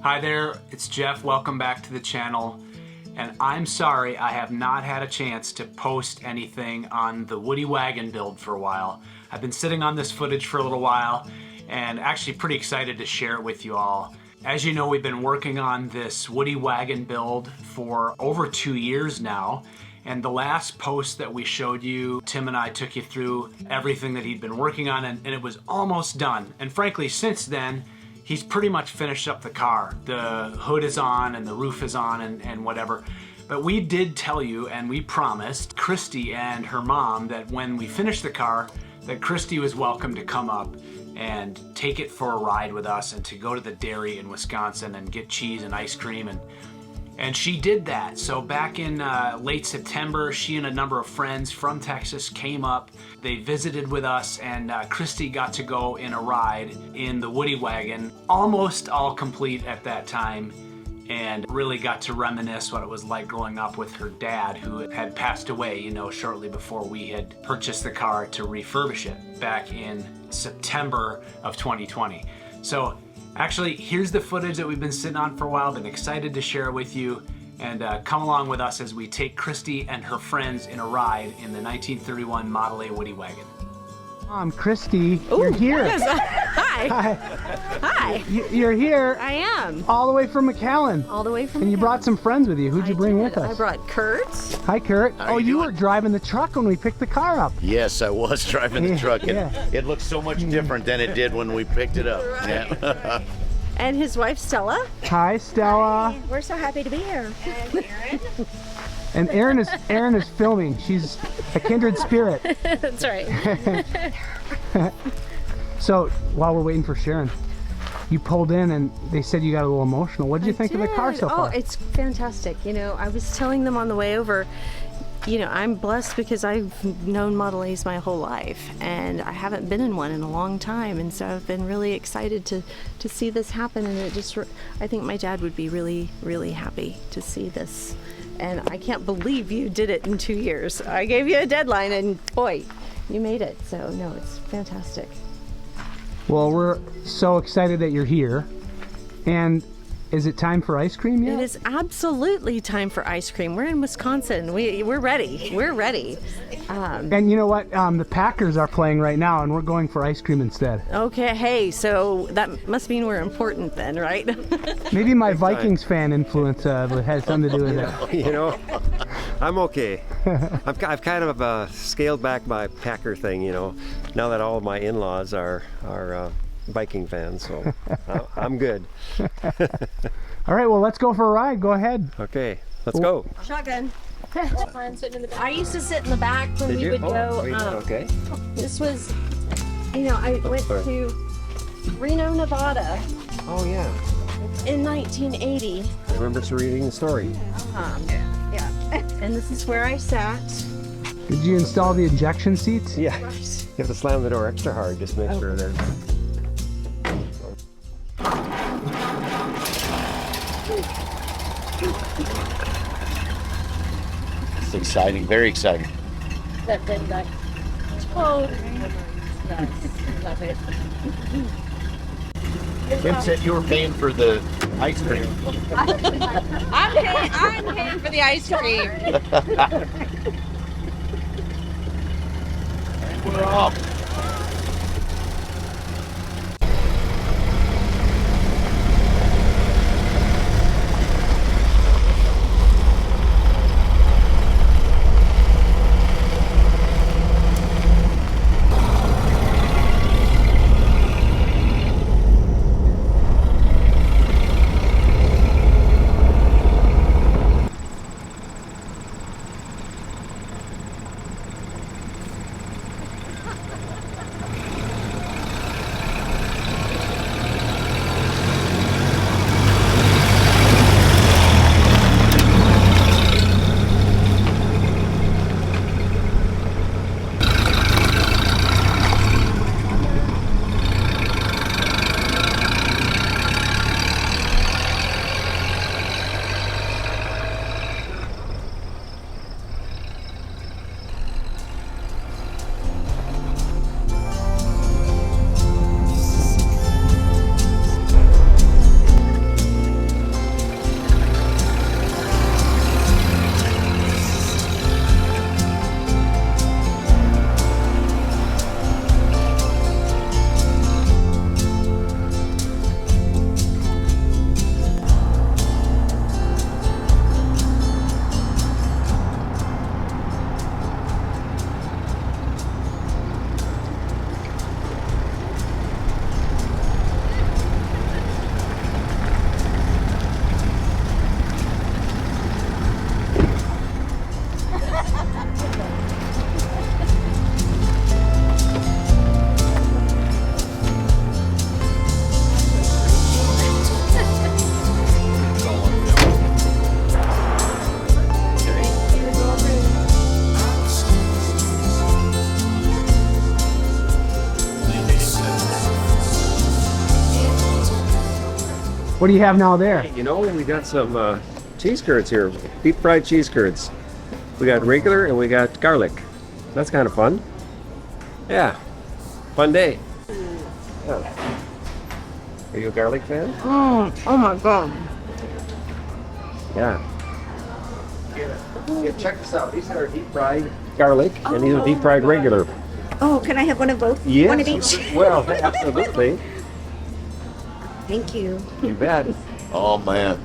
Hi there, it's Jeff. Welcome back to the channel. And I'm sorry I have not had a chance to post anything on the Woody Wagon build for a while. I've been sitting on this footage for a little while and actually pretty excited to share it with you all. As you know, we've been working on this Woody Wagon build for over 2 years now. And the last post that we showed you, Tim and I took you through everything that he'd been working on, and it was almost done. And frankly, since then, he's pretty much finished up the car. The hood is on and the roof is on and whatever. But we did tell you, and we promised Kristy and her mom that when we finished the car, that Kristy was welcome to come up and take it for a ride with us and to go to the dairy in Wisconsin and get cheese and ice cream. And she did that. So back in late September, she and a number of friends from Texas came up. They visited with us, and Kristy got to go in a ride in the Woody Wagon, almost all complete at that time, and really got to reminisce what it was like growing up with her dad, who had passed away, you know, shortly before we had purchased the car to refurbish it back in September of 2020. So actually, here's the footage that we've been sitting on for a while. Been excited to share it with you, and come along with us as we take Kristy and her friends in a ride in the 1931 Model A Woody Wagon. Kristy, you're here. Yes. Hi. Hi. Hi. You're here. I am. All the way from McAllen. All the way from And you McAllen. brought some friends with you. Who'd you bring with us? I brought Kurt. Hi, Kurt. How you you were doing? driving the truck when we picked the car up. Yes, I was driving the truck, and Yeah. it looks so much different than it did when we picked it up. Right. Yeah. And his wife, Stella. Hi, Stella. We're so happy to be here. And Erin is filming. She's a kindred spirit. That's right. So while we're waiting for Sharon, you pulled in and they said you got a little emotional. What did you think of the car so far? Oh, it's fantastic. You know, I was telling them on the way over, you know, I'm blessed because I've known Model A's my whole life, and I haven't been in one in a long time, and so I've been really excited to see this happen, and it just, I think my dad would be really, really happy to see this. And I can't believe you did it in 2 years. I gave you a deadline, and boy, you made it. So no, it's fantastic. Well, we're so excited that you're here. And is it time for ice cream yet? It is absolutely time for ice cream. We're in Wisconsin. We're ready. We're ready. And you know what? The Packers are playing right now, and we're going for ice cream instead. Okay, hey, so that must mean we're important then, right? Maybe my Vikings fan influence has something to do with it. You know, I'm okay. I've kind of scaled back my Packer thing, you know, now that all of my in-laws are Viking fans, so I'm good. All right, well, let's go for a ride. Go ahead. Okay, let's go. Shotgun. I used to sit in the back when we would go. Okay. This was, you know, I went to Reno, Nevada Oh, yeah. in 1980. I remember reading the story. Yeah. And this is where I sat. Did you install the ejection seats? Yeah. You have to slam the door extra hard just to make sure that. It's exciting, very exciting. That thing that. Oh, love it. Tim said you were paying for the ice cream. I'm paying for the ice cream. We're off. What do you have now there? You know, we got some cheese curds here, deep fried cheese curds. We got regular and we got garlic. That's kind of fun. Yeah, fun day. Yeah. Are you a garlic fan? Oh my God. Yeah. Yeah, check this out. These are deep fried garlic and these are deep fried regular. Oh, can I have one of both? Yes. One of each? Well, absolutely. Thank you. You bet. Oh man,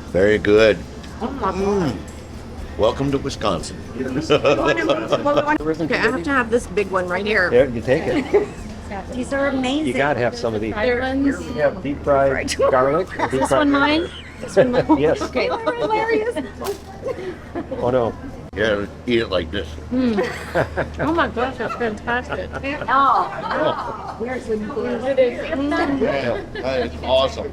very good. Oh my God. Welcome to Wisconsin. Okay, I have to have this big one right here. Yeah, you take it. These are amazing. You gotta have some of these. Fried ones. Here we have deep fried garlic. Deep This fried one mine? This one mine? Yes. Okay. Hilarious. Oh no. Yeah, eat it like this. Oh my gosh, that's fantastic. Oh. Where's the Yeah, that is awesome.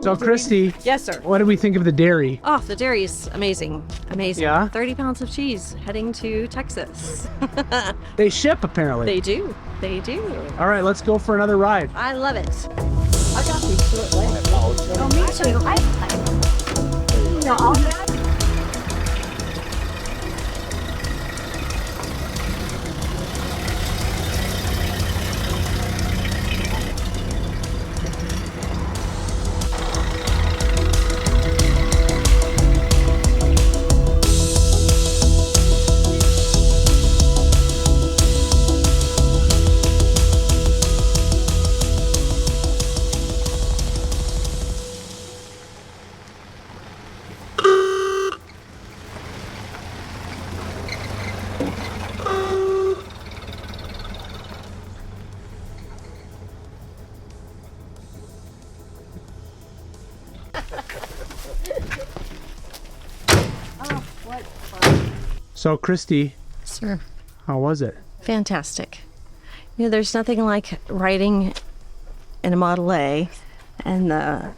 So, Kristy, Yes, sir. what do we think of the dairy? Oh, the dairy is amazing. Amazing. Yeah? 30 pounds of cheese heading to Texas. They ship, apparently. They do. They do. All right, let's go for another ride. I love it. I got these short legs. Oh, me too. No, all that. So, Kristy, Sir. how was it? Fantastic. You know, there's nothing like riding in a Model A and the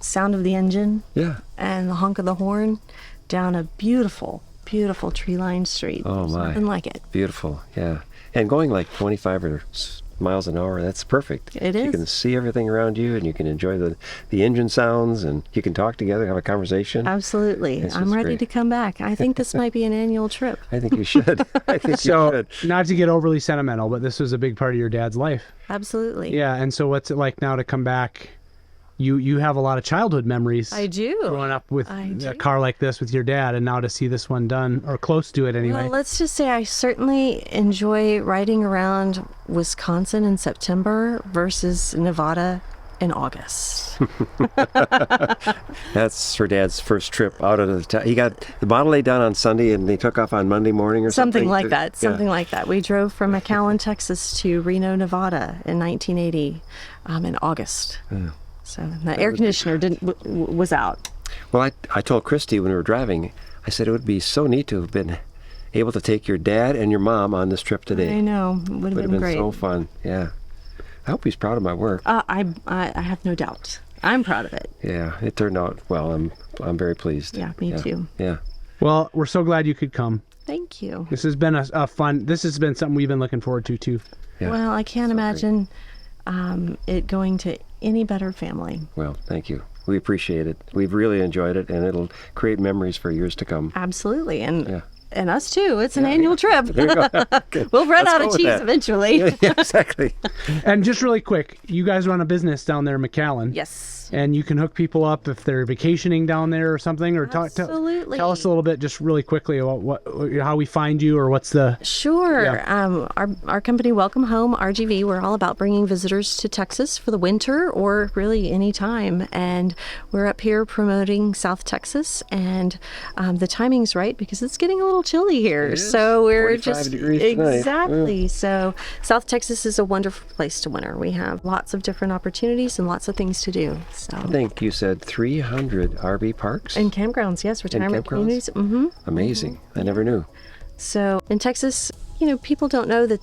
sound of the engine Yeah. and the honk of the horn down a beautiful, beautiful tree-lined street. Oh, There's my. nothing like it. Beautiful. Yeah. And going like 25 miles an hour, that's perfect. It You is. can see everything around you and you can enjoy the engine sounds and you can talk together, have a conversation. Absolutely. This I'm is ready great. to come back. I think this might be an annual trip. I think you should. I think So, you should. not to get overly sentimental, but this was a big part of your dad's life. Absolutely. Yeah, and so what's it like now to come back? You have a lot of childhood memories. I do. Growing up with I a do. car like this with your dad, and now to see this one done, or close to it anyway. Well, let's just say I certainly enjoy riding around Wisconsin in September versus Nevada in August. That's her dad's first trip out of the town. He got the Model A done on Sunday and they took off on Monday morning or something. Something like to- that. yeah. Something like that. We drove from McAllen, Texas to Reno, Nevada in 1980 in August. So the air conditioner was out. Well, I told Kristy when we were driving, I said it would be so neat to have been able to take your dad and your mom on this trip today. I know. It would Would have have been been great. so fun. Yeah. I hope he's proud of my work. I have no doubt. I'm proud of it. Yeah, it turned out well. I'm very pleased. Yeah, me too. Yeah. Well, we're so glad you could come. Thank you. This has been a fun. This has been something we've been looking forward to too. Yeah. Well, I can't imagine it going to any better family. Well, thank you. We appreciate it. We've really enjoyed it, and it'll create memories for years to come. Absolutely. And Yeah. and us too. It's an annual trip. There you go. Okay. We'll run Let's out go of with cheese that. eventually. Yeah, exactly. And just really quick, you guys run a business down there in McAllen. Yes. And you can hook people up if they're vacationing down there or something, or Absolutely. tell us a little bit, just really quickly, about how we find you, or what's the. Sure. Yeah. Our company, Welcome Home, RGV, we're all about bringing visitors to Texas for the winter or really any time. And we're up here promoting South Texas, and the timing's right because it's getting a little chilly here. It is. So we're 45 just degrees tonight. exactly. So South Texas is a wonderful place to winter. We have lots of different opportunities and lots of things to do. So. I think you said 300 RV parks. And campgrounds, yes, retirement campgrounds? communities. Mm-hmm. Amazing. I never knew. So in Texas, you know, people don't know that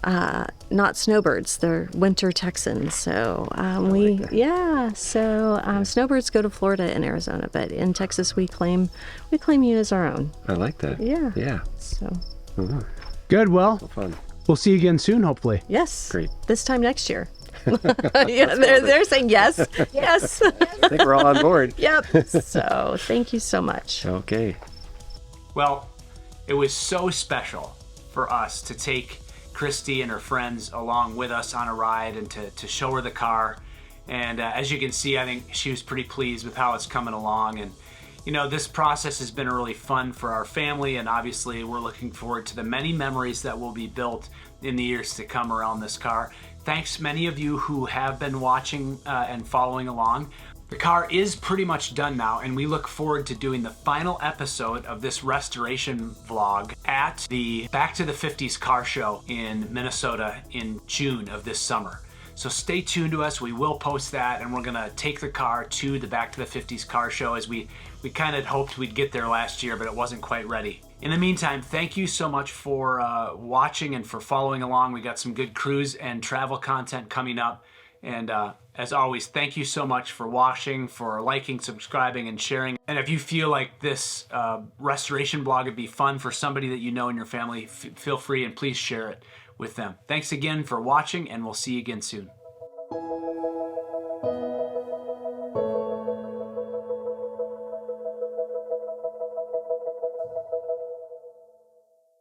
not snowbirds, they're winter Texans. So snowbirds go to Florida and Arizona, but in Texas we claim you as our own. I like that. Yeah. Yeah. So Good. Well, Fun. we'll see you again soon, hopefully. yes. Great. This time next year. Yeah, they're saying yes. Yes. I think we're all on board. Yep. So thank you so much. Okay. Well, it was so special for us to take Kristy and her friends along with us on a ride and to show her the car. And as you can see, I think she was pretty pleased with how it's coming along. And you know, this process has been really fun for our family, and obviously we're looking forward to the many memories that will be built in the years to come around this car. Thanks many of you who have been watching and following along. The car is pretty much done now, and we look forward to doing the final episode of this restoration vlog at the Back to the 50s car show in Minnesota in June of this summer. So stay tuned to us. We will post that, and we're gonna take the car to the Back to the 50s car show, as we kind of hoped we'd get there last year, but it wasn't quite ready. In the meantime, thank you so much for watching and for following along. We got some good cruise and travel content coming up. And as always, thank you so much for watching, for liking, subscribing, and sharing. And if you feel like this restoration blog would be fun for somebody that you know in your family, feel free and please share it with them. Thanks again for watching, and we'll see you again soon.